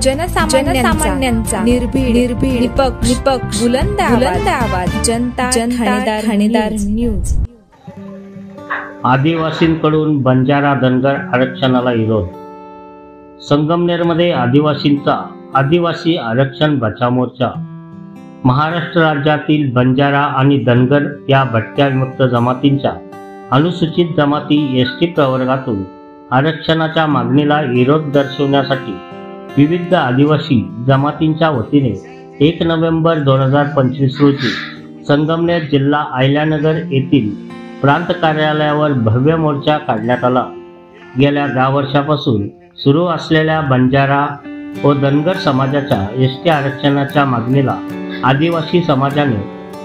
जनसामान्यांचा निर्भीड निपक्ष बुलंद आवाज जनता ठाणेदार न्यूज। आदिवासींकडून बंजारा धनगर आरक्षणाला विरोध। संगमनेरमध्ये आदिवासींचा आदिवासी आरक्षण बचाव मोर्चा। महाराष्ट्र राज्यातील बंजारा आणि धनगर या भटक्या विमुक्त जमातींच्या अनुसूचित जमाती एसटी प्रवर्गातून आरक्षणाच्या मागणीला विरोध दर्शवण्यासाठी विविध आदिवासी जमातींच्या वतीने 1 नोव्हेंबर 2025 रोजी संगमनेर जिल्हा अहिल्यानगर येथील प्रांत कार्यालयावर भव्य मोर्चा काढण्यात आला। गेल्या 10 वर्षापासून सुरू असलेल्या बंजारा व धनगर समाजाच्या एसटी आरक्षणाच्या मागणीला आदिवासी समाजाने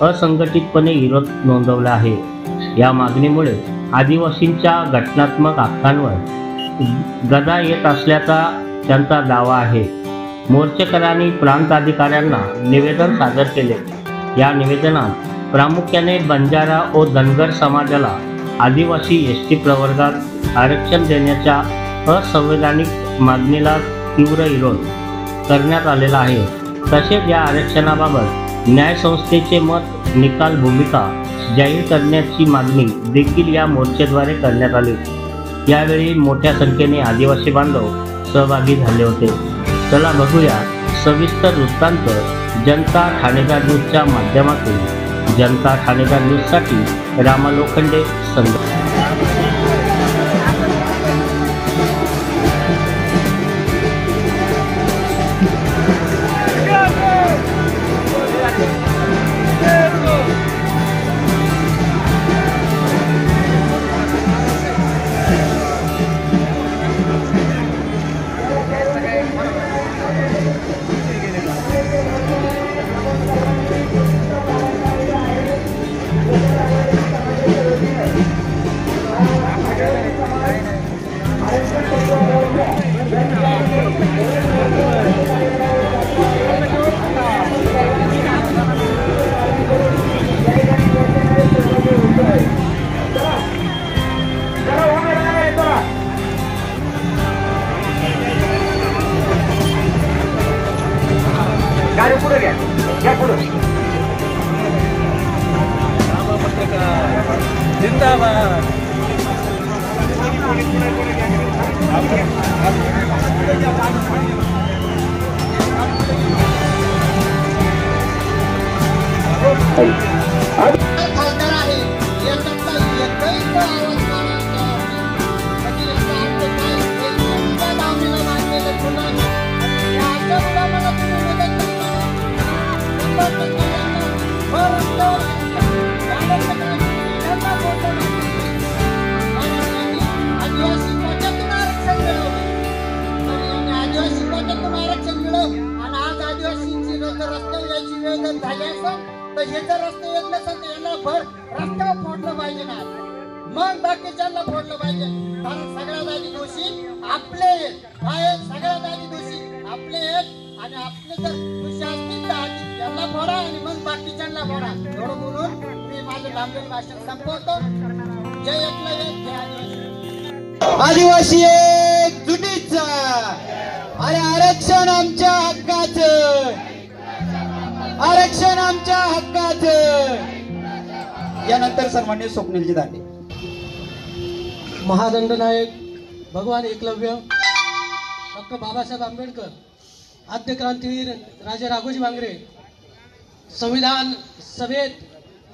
असंघटितपणे विरोध नोंदवला आहे। या मागणीमुळे आदिवासींच्या घटनात्मक हक्कांवर गदा येत असल्याचा त्यांचा दावा आहे। मोर्चेकऱ्यांनी प्रांत अधिकाऱ्यांना निवेदन सादर केले। या निवेदनात प्रामुख्याने बंजारा व धनगर समाजाला आदिवासी एसटी प्रवर्गात आरक्षण देण्याच्या असंवैधानिक मागणीला तीव्र विरोध करण्यात आलेला आहे। तसेच या आरक्षणाबाबत न्यायसंस्थेचे मत, निकाल, भूमिका जाहीर करण्याची मागणी देखील या मोर्चेद्वारे करण्यात आली। यावेळी मोठ्या संख्येने आदिवासी बांधव सहभागी झाले होते। चला बघूया सविस्तर वृत्तांत जनता ठाणेदार न्यूजच्या माध्यमातून। जनता ठाणेदार न्यूजसाठी रामा लोखंडे, संघ। जिंदाबाद। रस्त्यावर फोडलं पाहिजे ना, मग बाकीच्यांना फोडलं पाहिजे। कारण सगळ्यात आधी दोषी आपले आहेत, सगळ्यात आधी दोषी आपले आहेत। आणि आपले जर दोषी असतील तर आधी यांना फोडा आणि मग बाकीच्यांना फोडा। एवढं बोलून मी माझं लांबलेलं भाषण संपवतो। जय एकलव्य, जय आदिवासी। आदिवासी एक जुटीचा, अरे आरक्षण आमच्या हक्काचं, आरक्षण आमच्या हक्काचं। यानंतर सन्माननीय स्वप्नीलजी दांडे। महादंडनायक भगवान एकलव्य डॉक्टर बाबासाहेब आंबेडकर, आद्य क्रांतीवीर राजे राघोजी भांगरे, संविधान सभेत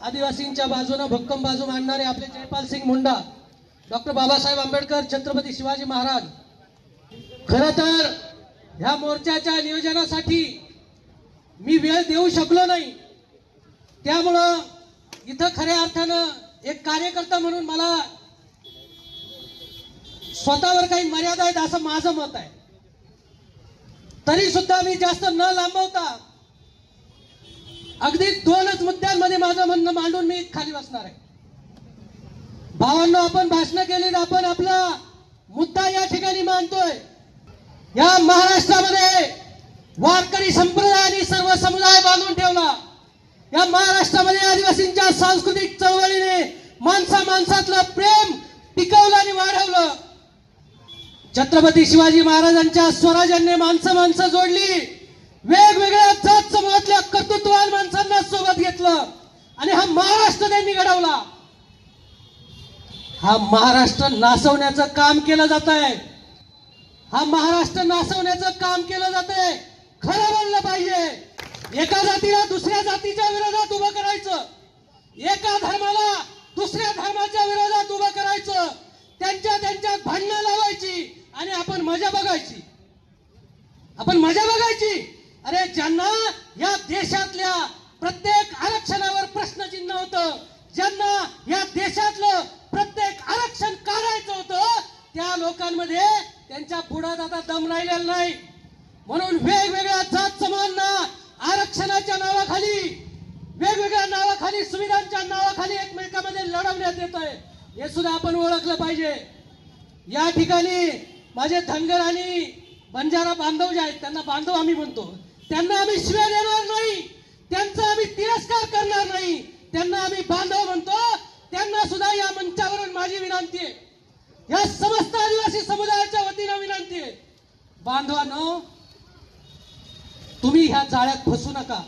आदिवासींच्या बाजूने भक्कम बाजू मांडणारे आपले जयपाल सिंग मुंडा, डॉक्टर बाबासाहेब आंबेडकर, छत्रपती शिवाजी महाराज। खरं तर ह्या मोर्चाच्या नियोजनासाठी मी वेळ देऊ शकलो नाही, त्यामुळं इथं खऱ्या अर्थानं एक कार्यकर्ता म्हणून मला स्वतःवर काही मर्यादा आहेत असं माझं मत आहे। तरी सुद्धा मी जास्त न लांबवता अगदी 2च मुद्द्यांमध्ये माझं म्हणणं मांडून मी खाली बसणार आहे। भावांनो, आपण भाषण केली, आपण आपला मुद्दा या ठिकाणी मांडतोय। या महाराष्ट्रामध्ये वारकरी संप्रदायाने सर्व समुदाय बांधून ठेवला। या महाराष्ट्रामध्ये आदिवासींच्या सांस्कृतिक चळवळीने माणसा माणसातलं प्रेम टिकवलं आणि वाढवलं। छत्रपती शिवाजी महाराजांच्या स्वराज्याने माणसं जोडली, वेगवेगळ्या जात समूहातल्या कर्तृत्ववान माणसांना सोबत घेतलं आणि हा महाराष्ट्र त्यांनी घडवला. हा महाराष्ट्र नासवण्याचं काम केलं जात आहे. हा महाराष्ट्र नासवण्याचं काम केलं जात आहे. खरं बोललं पाहिजे. एका जातीला दुसऱ्या जातीच्या विरोधात उभं करायचं, एका धर्माला दुसऱ्या धर्माच्या विरोधात उभं करायचं, त्यांच्या भांडणं लावायची आणि आपण मजा बघायची. अरे ज्यांना या देशातल्या प्रत्येक आरक्षणावर प्रश्नचिन्ह होतं, ज्यांना या देशातलं प्रत्येक आरक्षण काढायचं होतं, त्या लोकांमध्ये त्यांच्या पुढात आता दम राहिलेला नाही. म्हणून वेगवेगळ्या जात समूहांना आरक्षणाच्या नावाखाली, वेगवेगळ्या नावाखाली, सुविधांच्या नावाखाली एकमेकांमध्ये लढवण्यात येत आहे. हे सुद्धा आपण ओळखलं पाहिजे. या ठिकाणी माझे धनगर आणि बंजारा बांधव जे आहेत, त्यांना बांधव आम्ही म्हणतो, त्यांना आम्ही शिव्या देणार नाही, त्यांचा आम्ही तिरस्कार करणार नाही, त्यांना आम्ही बांधव म्हणतो. त्यांना सुद्धा या मंचावरून माझी विनंती आहे, या समस्त आदिवासी समुदायाच्या वतीनं विनंती आहे, बांधवांनो, तुम्ही ह्या जाळ्यात फसू नका.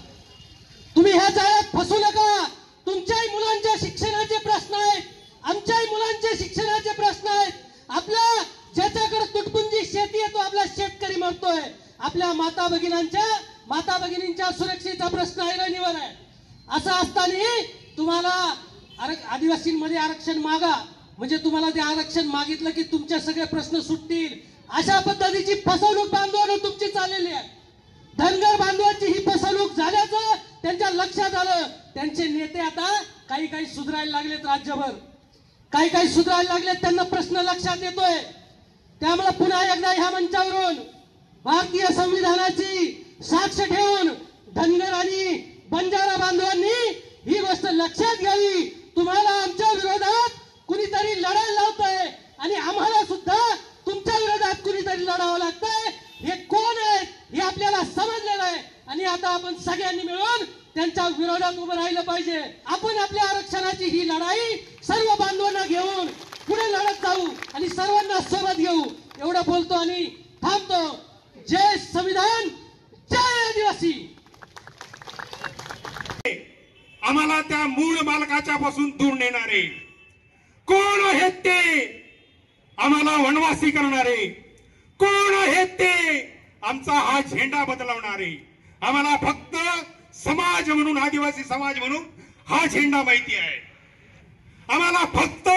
तुमच्याही मुलांच्या शिक्षणाचे प्रश्न आहेत, आमच्याही मुलांचे शिक्षणाचे प्रश्न आहेत. आपल्या ज्याच्याकडे तुटपुंजी शेती आहे तो आपला शेतकरी मरतोय. आपल्या माता भगिनींच्या सुरक्षेचा प्रश्न आहे, निवड आहे. असं असताना तुम्हाला आदिवासींमध्ये आरक्षण मागा म्हणजे तुम्हाला ते आरक्षण मागितलं की तुमचे सगळे प्रश्न सुटतील, अशा पद्धतीची फसवणूक बांधवांनो तुमची चाललेली आहे. धनगर बांधवांची ही फसवणूक झाल्याचं त्यांच्या लक्षात आलं. त्यांचे नेते आता काही सुधारायला लागलेत, राज्यभर काही सुधारायला लागलेत. त्यांना प्रश्न लक्षात येतोय. त्यामुळे पुन्हा एकदा ह्या मंचावरून भारतीय संविधानाची साक्ष ठेवून धनगर आणि बंजारा बांधवांनी ही गोष्ट लक्षात घ्यावी. तुम्हाला आमच्या विरोधात कुणीतरी लढायला लावतंय आणि आम्हाला सुद्धा तुमच्या विरोधात कुणीतरी लढावं लागतंय. हे कोण आहेत हे आपल्याला समजलेलं आहे आणि आता आपण सगळ्यांनी मिळून त्यांच्या विरोधात उभं राहिलं पाहिजे. आपण आपल्या आरक्षणाची ही लढाई सर्व बांधवांना घेऊन पुढे लढत जाऊ आणि सर्वांना सोबत घेऊ. एवढं बोलतो आणि थांबतो. जय संविधान, जय आदिवासी. आम्हाला त्या मूळ मालकाच्या पासून दूर नेणारे कोण आहेत ते, आम्हाला वनवासी करणारे कोण आहेत ते, आमचा हा झेंडा बदलवणारे. आम्हाला फक्त समाज म्हणून, आदिवासी समाज म्हणून हा झेंडा माहिती आहे. आम्हाला फक्त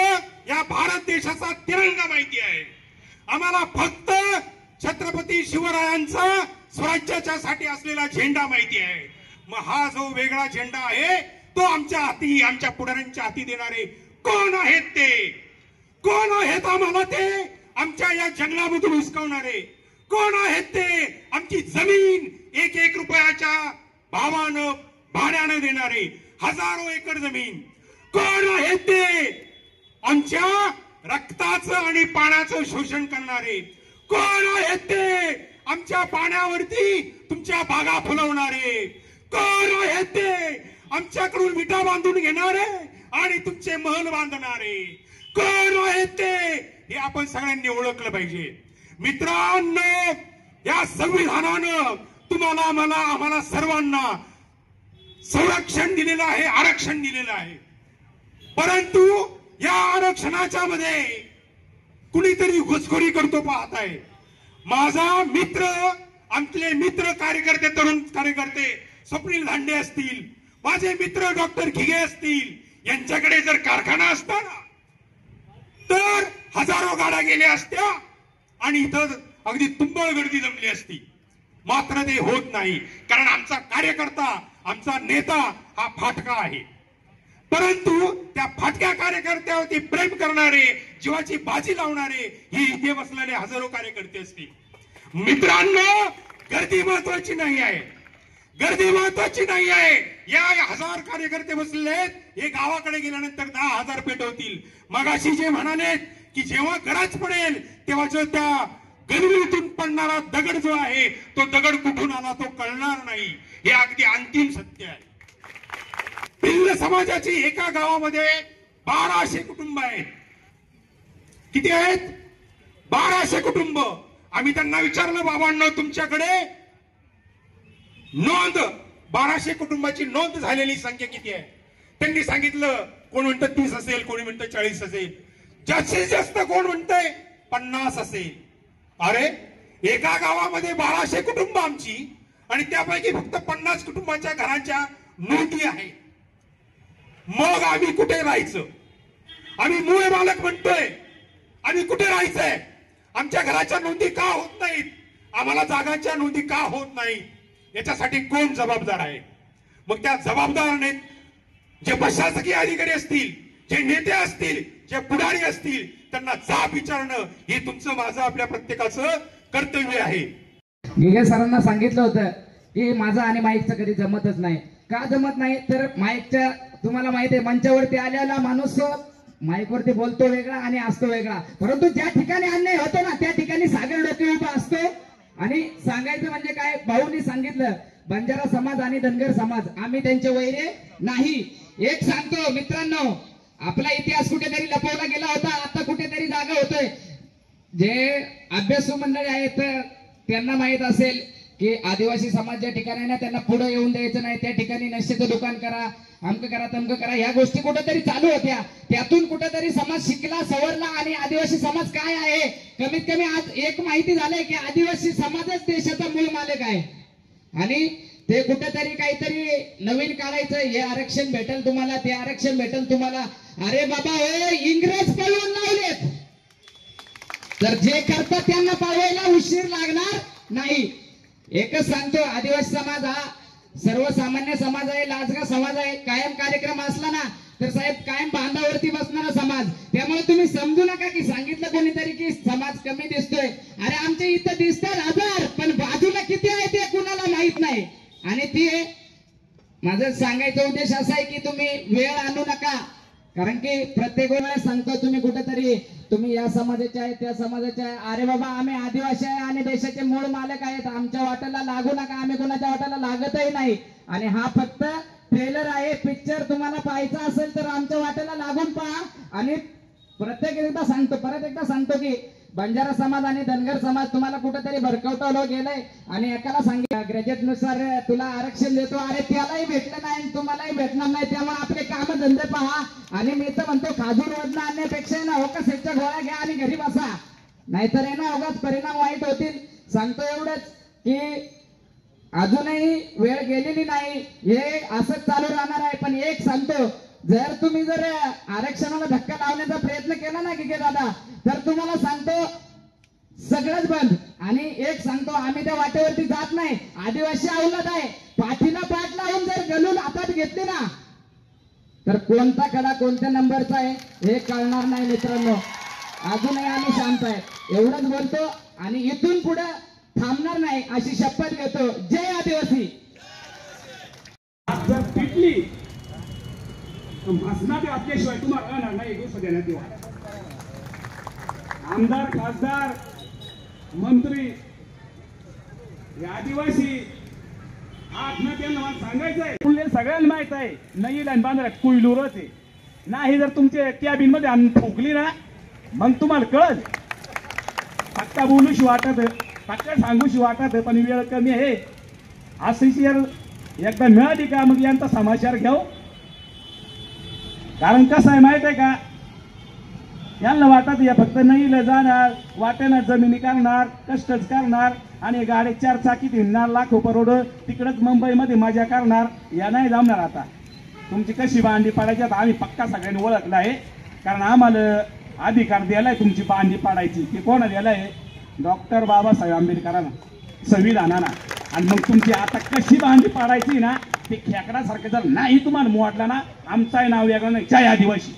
या भारत देशाचा तिरंगा माहिती आहे. आम्हाला फक्त छत्रपती शिवरायांचा स्वराज्याच्या साठी असलेला झेंडा माहिती आहे. मग हा जो वेगळा झेंडा आहे तो आमच्या हाती, आमच्या पुढाऱ्यांच्या हाती देणारे कोण आहेत ते, कोण आहेत आम्हाला ते आमच्या या जंगलामधून हुसकावणारे कोण आहेत ते, आमची जमीन 1-1 रुपयाच्या भावानं भाड्यानं देणारे, हजारो एकर जमीन कोण आहेत ते, आमच्या रक्ताचं आणि पाण्याचं शोषण करणारे कोण आहेत ते, आमच्या पाण्यावरती तुमच्या बागा फुलवणारे कोण आहेत ते, आमच्याकडून विटा बांधून घेणारे आणि तुमचे महल बांधणारे कोण आहेत ते, हे आपण सगळ्यांनी ओळखलं पाहिजे. मित्रांनो, या संविधानानं तुम्हाला, मला, आम्हाला सर्वांना संरक्षण दिलेलं आहे, आरक्षण दिलेलं आहे. परंतु या आरक्षणाच्या मध्ये कुणीतरी घुसखोरी करतो पाहत आहे. माझा मित्र, आमचे मित्र कार्यकर्ते, तरुण कार्यकर्ते स्वप्नील धांडे असतील, माझे मित्र डॉक्टर घिगे असतील, यांच्याकडे जर कारखाना असता ना तर हजारो गाड्या गेल्या असत्या आणि इथं अगदी तुंबळ गर्दी जमली असती. मात्र ते होत नाही, कारण आमचा कार्यकर्ता, आमचा नेता हा फाटका आहे. परंतु त्या फाटक्या कार्यकर्त्यावरती प्रेम करणारे, जीवाची बाजी लावणारे हे इथे बसलेले हजारो कार्यकर्ते असतील. मित्रांनो, गर्दी महत्वाची नाही आहे, गर्दी महत्वाची नाही आहे. या 1000 कार्यकर्ते बसलेले आहेत, हे गावाकडे गेल्यानंतर 10,000 पेटवतील. मगाशी जे म्हणाले की जेव्हा गरज पडेल तेव्हा जो त्या गणितून पडणारा दगड जो आहे तो दगड कुठून आला तो कळणार नाही, हे अगदी अंतिम सत्य आहे. भिल्ल समाजाची एका गावामध्ये 1200 कुटुंब आहेत. किती आहेत? 1200 कुटुंब. आम्ही त्यांना विचारलं, बाबांनो तुमच्याकडे नोंद 1200 कुटुंबाची नोंद झालेली संख्या किती आहे? त्यांनी सांगितलं, कोण म्हणतं 30 असेल, कोणी म्हणतं 40 असेल, जास्तीत जास्त कोण म्हणतंय 50 असेल. अरे एका गावामध्ये 1200 कुटुंब आमची आणि त्यापैकी फक्त 50 कुटुंबाच्या घरांच्या नोंदी आहेत. मग आम्ही कुठे राहायचं? आम्ही मूळ मालक म्हणतोय, आम्ही कुठे राहायचंय? आमच्या घराच्या नोंदी का होत नाहीत? आम्हाला जागांच्या नोंदी का होत नाहीत? याच्यासाठी कोण जबाबदार आहे? मग त्या जबाबदार नाहीत जे प्रशासकीय अधिकारी असतील, जे नेते असतील, जे पुढारी असतील, त्यांना जाब विचारणं हे तुमचं माझं आपल्या प्रत्येकाचं कर्तव्य आहे. गिगे सरांना सांगितलं होतं की माझं आणि माईकचं कधी जमतच नाही. का जमत नाही? तर माईकच्या तुम्हाला माहिती आहे, मंचावरती आलेला माणूस माईकवरती बोलतो वेगळा आणि असतो वेगळा. परंतु ज्या ठिकाणी अन्याय होतो ना त्या ठिकाणी सागर डोके उभा असतो. आणि सांगायचं म्हणजे काय, भाऊनी सांगितलं, बंजारा समाज आणि धनगर समाज आम्ही त्यांचे वैरे नाही. एक सांगतो मित्रांनो, आपला इतिहास कुठेतरी लपवला गेला होता, आता कुठेतरी जागा होतोय. जे अभ्यासू मंडळी आहेत त्यांना माहित असेल की आदिवासी समाज ज्या ठिकाणी ना त्यांना पुढे येऊन द्यायचं नाही, त्या ठिकाणी नशेचं दुकान करा, अमक करा, तमक करा, ह्या गोष्टी कुठेतरी चालू होत्या. त्यातून कुठेतरी समाज शिकला, सवरला आणि आदिवासी समाज काय आहे, कमीत कमी आज एक माहिती झालंय की आदिवासी समाजच देशाचा मूळ मालक आहे. आणि ते कुठेतरी काहीतरी नवीन काढायचं, हे आरक्षण भेटेल तुम्हाला, ते आरक्षण भेटेल तुम्हाला. अरे बाबा हो, इंग्रज पळवून लावलेत, तर जे करतात त्यांना पाळवायला उशीर लागणार नाही. एकच सांगतो, आदिवासी समाज हा सर्वसामान्य समाज आहे, लाजगा समाज आहे. कायम कार्यक्रम असला ना तर साहेब कायम बांधावरती बसणारा समाज. त्यामुळे तुम्ही समजू नका की सांगितलं कोणीतरी की समाज कमी दिसतोय. अरे आमच्या इथं दिसतात 1000, पण बाजूला किती आहे ते कुणाला माहित नाही. आणि ते माझं सांगायचा उद्देश असा आहे की तुम्ही वेळ आणू नका, कारण की प्रत्येक वेळेला सांगतो तुम्ही कुठेतरी तुम्ही या समाजाचे आहे, त्या समाजाचे आहे. अरे बाबा, आम्ही आदिवासी आहे आणि देशाचे मूळ मालक आहेत, आमच्या वाट्याला लागू नका, आम्ही कोणाच्या वाट्याला लागतही नाही. आणि हा फक्त ट्रेलर आहे, पिक्चर तुम्हाला पाहायचा असेल तर आमच्या वाट्याला लागून पहा. आणि परत एकदा सांगतो की बंजारा समाज आणि धनगर समाज तुम्हाला कुठेतरी भरकवटवलं गेलंय. आणि एकाला सांगितलं ग्रॅज्युएट नुसार तुला आरक्षण देतो, अरे त्यालाही भेटलं नाही आणि तुम्हालाही भेटणार नाही. त्यामुळे आपले काम धंदे पहा. आणि मी तर म्हणतो, खाजूर वजन आणण्यापेक्षा ना होकासेच्या गोळ्या घ्या आणि घरी बसा, नाहीतर आहे ना उगाच परिणाम वाईट होतील. सांगतो एवढंच की अजूनही वेळ गेलेली नाही, हे असंच चालू राहणार आहे. पण एक सांगतो, जर तुम्ही आरक्षणाला धक्का लावण्याचा प्रयत्न केला ना की दादा, तर तुम्हाला सांगतो सगळंच बंद. आणि एक सांगतो, आम्ही त्या वाटेवरती जात नाही, आदिवासी अवलाद आहे. पाठीला पाठ लावून जर गलून हातात घेतली ना तर कोणता कडा कोणत्या नंबरचा आहे हे कळणार नाही मित्रांनो. अजूनही आम्ही शांत आहे, एवढंच बोलतो आणि इथून पुढे थांबणार नाही अशी शपथ घेतो. जय आदिवासी. जर पिटली भाषणात आपल्याशिवाय तुम्हाला येणार नाही, गोष्ट देण्यात येऊ. आमदार, खासदार, मंत्री, आदिवासी आज ना त्यांना मला सांगायचं आहे, सगळ्यांना माहित आहे नाही बांधला कुईलूरच आहे. नाही जर तुमच्या कॅबिन मध्ये आणून ठोकली ना मग तुम्हाला कळल. फक्त बोलूशी वाटत, फक्त सांगूशी वाटत, पण वेळ कमी आहे. अशीच एकदा मिळाली का मग यांचा समाचार घेऊ. कारण कसं आहे माहित आहे का, यांना वाटत या फक्त नाही जाणार, वाटेना जमिनी करणार, कष्टच करणार आणि गाडी 4 चाकीत हिंडणार, लाखो करोड तिकडच मुंबईमध्ये मजा करणार. या नाही जमणार. आता तुमची कशी भांडी पाडायची आता आम्ही पक्का सगळ्यांनी ओळखलं आहे. कारण आम्हाला अधिकार दिलाय तुमची भांडी पाडायची. ती कोणा दिलाय? डॉक्टर बाबासाहेब आंबेडकरांना, संविधानानं. आणि मग तुमची आता कशी भांडी पाडायची ना ते खेकडासारखं जर नाही तुम्हाला मोडला ना, आमचाही नाव वेगळं नाही. जय आदिवासी.